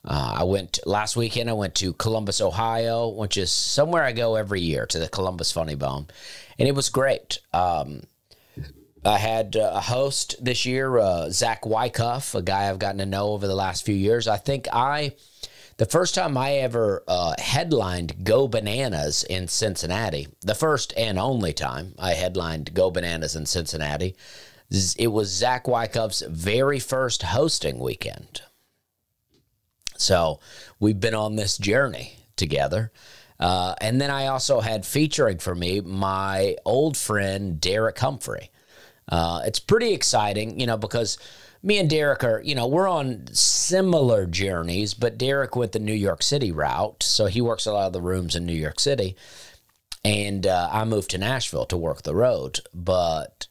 Last weekend, I went to Columbus, Ohio, which is somewhere I go every year, to the Columbus Funny Bone. And it was great. I had a host this year, Zach Wyckoff, a guy I've gotten to know over the last few years. I think the first time I ever headlined Go Bananas in Cincinnati, the first and only time I headlined Go Bananas in Cincinnati, it was Zach Wyckoff's very first hosting weekend. So we've been on this journey together. And then I also had featuring for me my old friend, Derek Humphrey. It's pretty exciting, because me and Derek are, we're on similar journeys, but Derek went the New York City route, so he works a lot of the rooms in New York City, and I moved to Nashville to work the road. But,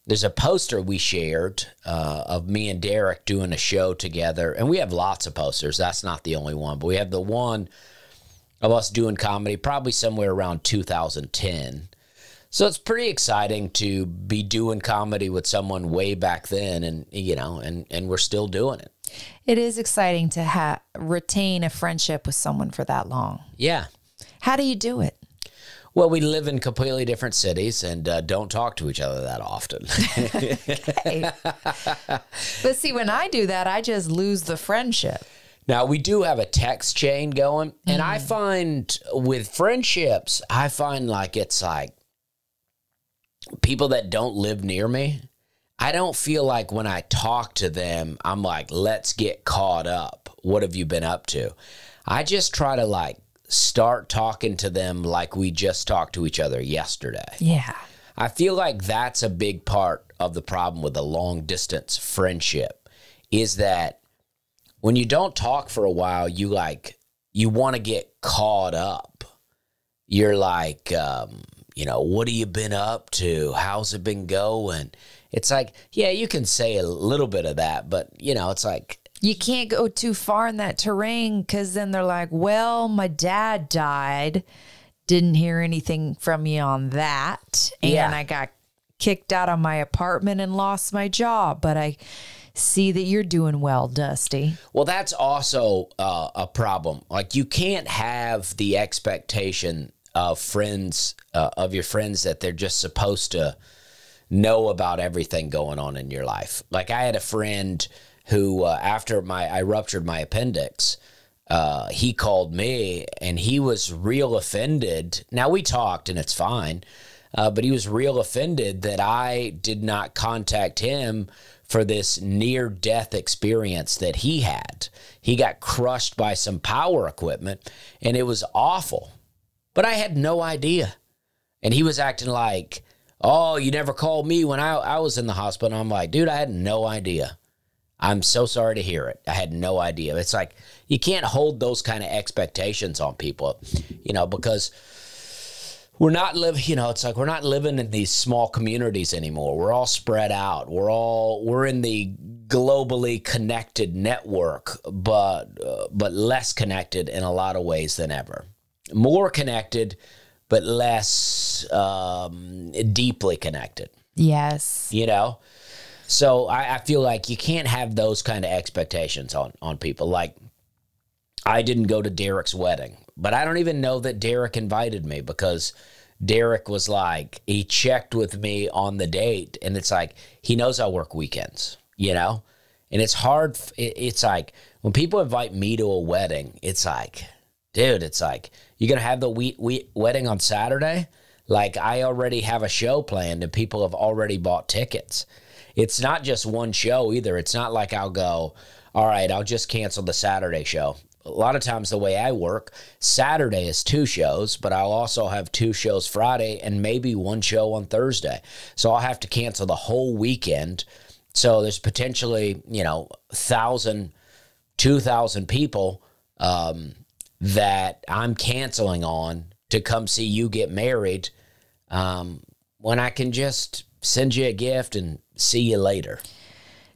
there's a poster we shared of me and Derek doing a show together, and we have lots of posters. That's not the only one, but we have the one of us doing comedy probably somewhere around 2010. So it's pretty exciting to be doing comedy with someone way back then, and and we're still doing it. It is exciting to retain a friendship with someone for that long. Yeah. How do you do it? Well, we live in completely different cities and don't talk to each other that often. Okay. But see, when I do that, I just lose the friendship. Now, we do have a text chain going, and I find with friendships, it's like people that don't live near me, I don't feel like when I talk to them, I'm like, let's get caught up. What have you been up to? I just try to start talking to them like we just talked to each other yesterday. Yeah. I feel like that's a big part of the problem with a long distance friendship, is that when you don't talk for a while, you want to get caught up. You're like, what have you been up to? How's it been going? It's like, yeah, you can say a little bit of that, but it's like, you can't go too far in that terrain, because then they're like, well, my dad died. Didn't hear anything from you on that. And I got kicked out of my apartment and lost my job. But I see that you're doing well, Dusty. Well, that's also a problem. Like, you can't have the expectation of friends, of your friends, that they're just supposed to know about everything going on in your life. Like, I had a friend who, after I ruptured my appendix, he called me and he was real offended. Now, we talked and it's fine, but he was real offended that I did not contact him for this near-death experience that he had. He got crushed by some power equipment and it was awful, but I had no idea. And he was acting like, oh, you never called me when I was in the hospital. And I'm like, dude, I had no idea. I'm so sorry to hear it. I had no idea. It's like, you can't hold those kind of expectations on people, because we're not it's like we're not living in these small communities anymore. We're all spread out. We're in the globally connected network, but less connected in a lot of ways than ever. More connected, but less deeply connected. Yes. So I feel like you can't have those kind of expectations on people. Like, I didn't go to Derek's wedding, but I don't even know that Derek invited me, because Derek was like, he checked with me on the date, and it's like, he knows I work weekends, and it's hard. It's like, when people invite me to a wedding, it's like, dude, it's like, you're going to have the wedding on Saturday? Like, I already have a show planned and people have already bought tickets. It's not just one show either. It's not like I'll go, all right, I'll just cancel the Saturday show. A lot of times the way I work, Saturday is 2 shows, but I'll also have 2 shows Friday and maybe 1 show on Thursday. So I'll have to cancel the whole weekend. So there's potentially, 1,000, 2,000 people that I'm canceling on to come see you get married, when I can just send you a gift and see you later.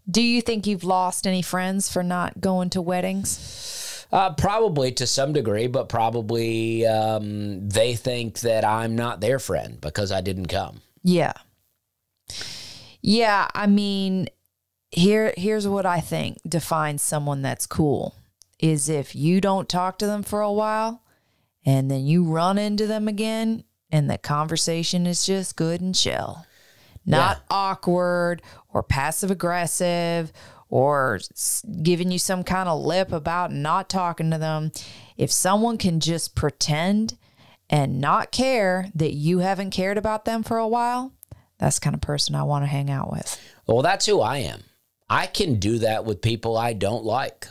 Do you think you've lost any friends for not going to weddings? Probably to some degree, but probably they think that I'm not their friend because I didn't come. Yeah. Yeah, I mean, here's what I think defines someone that's cool. is if you don't talk to them for a while and then you run into them again and the conversation is just good and chill. Not awkward or passive aggressive or giving you some kind of lip about not talking to them. If someone can just pretend and not care that you haven't cared about them for a while, that's the kind of person I want to hang out with. Well, that's who I am. I can do that with people I don't like.